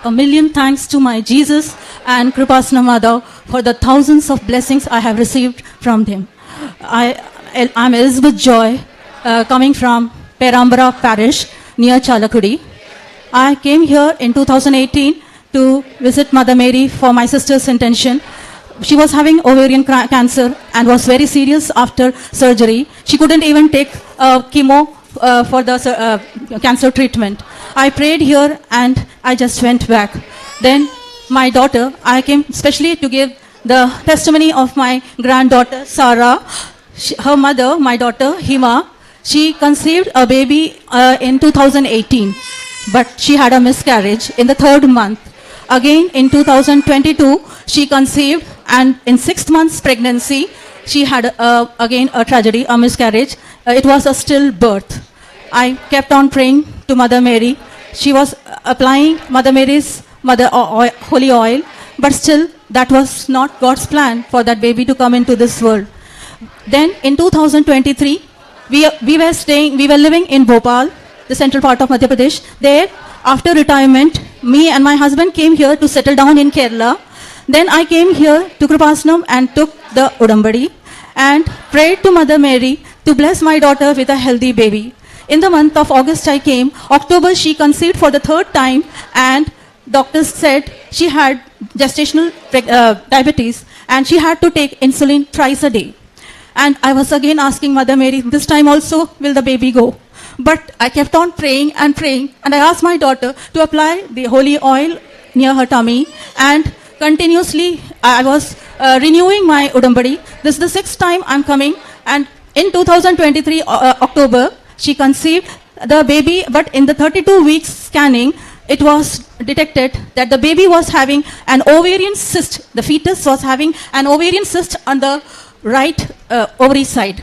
a million thanks to my Jesus and Kripasana Mother for the thousands of blessings I have received from him. I'm Elizabeth Joy, coming from Perambra Parish near Chalakudi. I came here in 2018 to visit Mother Mary for my sister's intention. She was having ovarian cancer and was very serious after surgery. She couldn't even take chemo for the cancer treatment. I prayed here and I just went back. Then my daughter, I came especially to give the testimony of my granddaughter Sarah. Her mother, my daughter Hima, she conceived a baby in 2018, but she had a miscarriage in the 3rd month. Again in 2022, she conceived, and in 6 months pregnancy, she had again a tragedy, a miscarriage. It was a stillbirth. I kept on praying to Mother Mary. She was applying Mother Mary's holy oil, but still that was not God's plan for that baby to come into this world. Then in 2023, we were living in Bhopal, the central part of Madhya Pradesh. There, after retirement, me and my husband came here to settle down in Kerala. Then I came here to Kripasanam and took the Udambadi and prayed to Mother Mary to bless my daughter with a healthy baby. In the month of August I came. October she conceived for the 3rd time, and doctors said she had gestational diabetes and she had to take insulin thrice a day. And I was again asking Mother Mary, this time also will the baby go? But I kept on praying and praying, and I asked my daughter to apply the holy oil near her tummy, and continuously I was renewing my Udambadi. This is the 6th time I'm coming, and in 2023 October, she conceived the baby, but in the 32 weeks scanning, it was detected that the baby was having an ovarian cyst. The fetus was having an ovarian cyst on the right ovary side.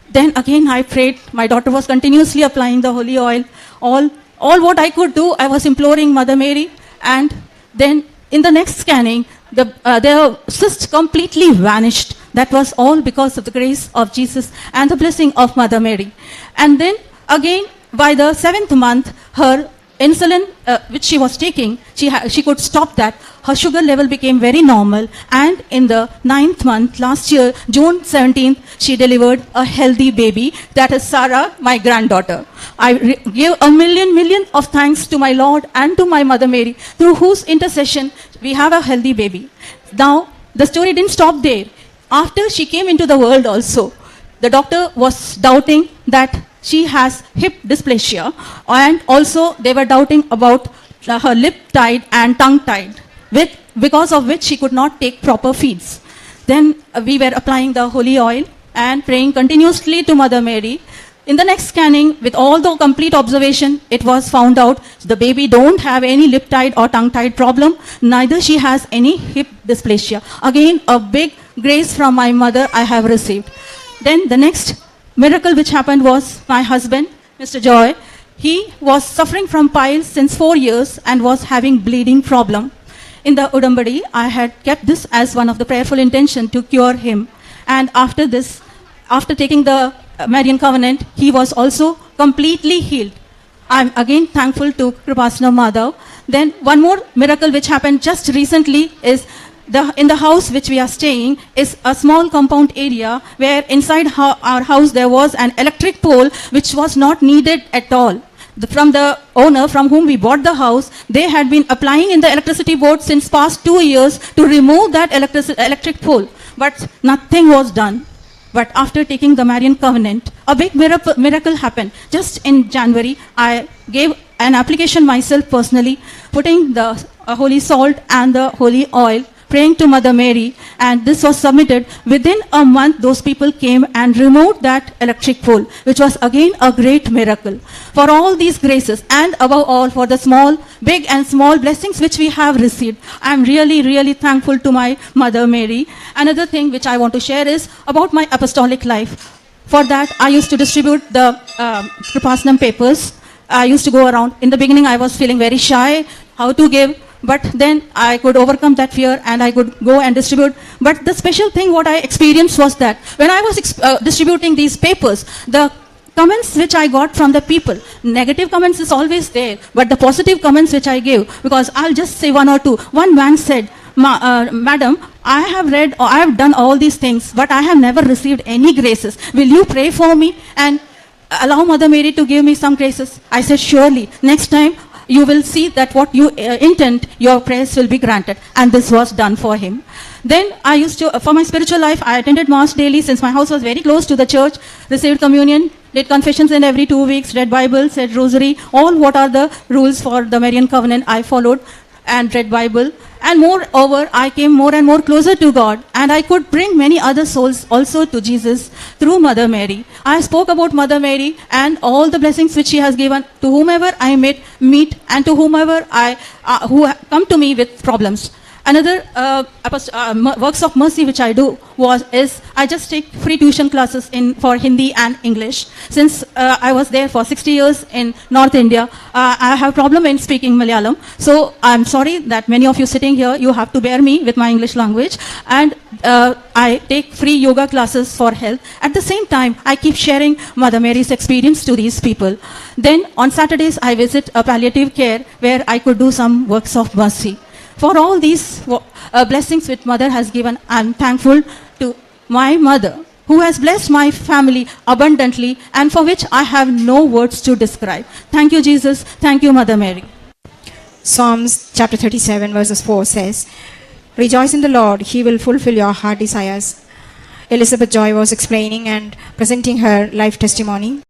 Then again I prayed. My daughter was continuously applying the holy oil. All what I could do, I was imploring Mother Mary. And then in the next scanning, the cyst completely vanished. That was all because of the grace of Jesus and the blessing of Mother Mary. And then again, by the 7th month, her insulin, which she was taking, she could stop that. Her sugar level became very normal. And in the 9th month, last year, June 17th, she delivered a healthy baby. That is Sarah, my granddaughter. I give a million of thanks to my Lord and to my Mother Mary, through whose intercession we have a healthy baby. Now, the story didn't stop there. After she came into the world also, the doctor was doubting that she has hip dysplasia, and also they were doubting about her lip tied and tongue tied, because of which she could not take proper feeds. Then we were applying the holy oil and praying continuously to Mother Mary. In the next scanning, with all the complete observation, it was found out the baby don't have any lip tied or tongue tied problem, neither she has any hip dysplasia. Again, a big grace from my mother I have received. Then the next miracle which happened was my husband, Mr. Joy. He was suffering from piles since 4 years and was having bleeding problem. In the Udambadi, I had kept this as one of the prayerful intention to cure him. And after this, after taking the Marian Covenant, he was also completely healed. I'm again thankful to Kripasana Mother. Then one more miracle which happened just recently is in the house which we are staying is a small compound area where inside our house there was an electric pole which was not needed at all. From the owner from whom we bought the house, they had been applying in the electricity board since past 2 years to remove that electric pole, but nothing was done. But after taking the Marian Covenant, a big miracle happened. Just in January, I gave an application myself personally, putting the holy salt and the holy oil, praying to Mother Mary, and this was submitted. Within a month, those people came and removed that electric pole, which was again a great miracle. For all these graces, and above all for the big and small blessings which we have received, I am really thankful to my Mother Mary. Another thing which I want to share is about my apostolic life. For that, I used to distribute the Kripasanam papers. I used to go around. In the beginning, I was feeling very shy, how to give. But then I could overcome that fear and I could go and distribute. But the special thing what I experienced was that when I was distributing these papers, the comments which I got from the people. Negative comments is always there, but the positive comments which I gave, because I'll just say one or two. One man said, Madam, I have read or I have done all these things, but I have never received any graces. Will you pray for me and allow Mother Mary to give me some graces? I said, surely. Next time you will see that what you intend, your prayers will be granted. And this was done for him. Then I used to, for my spiritual life, I attended Mass daily since my house was very close to the church, received communion, did confessions in every 2 weeks, read Bible, said rosary, all what are the rules for the Marian covenant I followed and read Bible. And moreover, I came more and more closer to God, and I could bring many other souls also to Jesus through Mother Mary. I spoke about Mother Mary and all the blessings which she has given to whomever I meet and to whomever who come to me with problems. Another works of mercy which I do is I just take free tuition classes for Hindi and English. Since I was there for 60 years in North India, I have problem in speaking Malayalam. So I'm sorry that many of you sitting here, you have to bear me with my English language. And I take free yoga classes for health. At the same time, I keep sharing Mother Mary's experience to these people. Then on Saturdays, I visit a palliative care where I could do some works of mercy. For all these blessings which Mother has given, I am thankful to my mother, who has blessed my family abundantly and for which I have no words to describe. Thank you, Jesus. Thank you, Mother Mary. Psalms chapter 37 verses 4 says, Rejoice in the Lord, He will fulfill your heart desires. Elizabeth Joy was explaining and presenting her life testimony.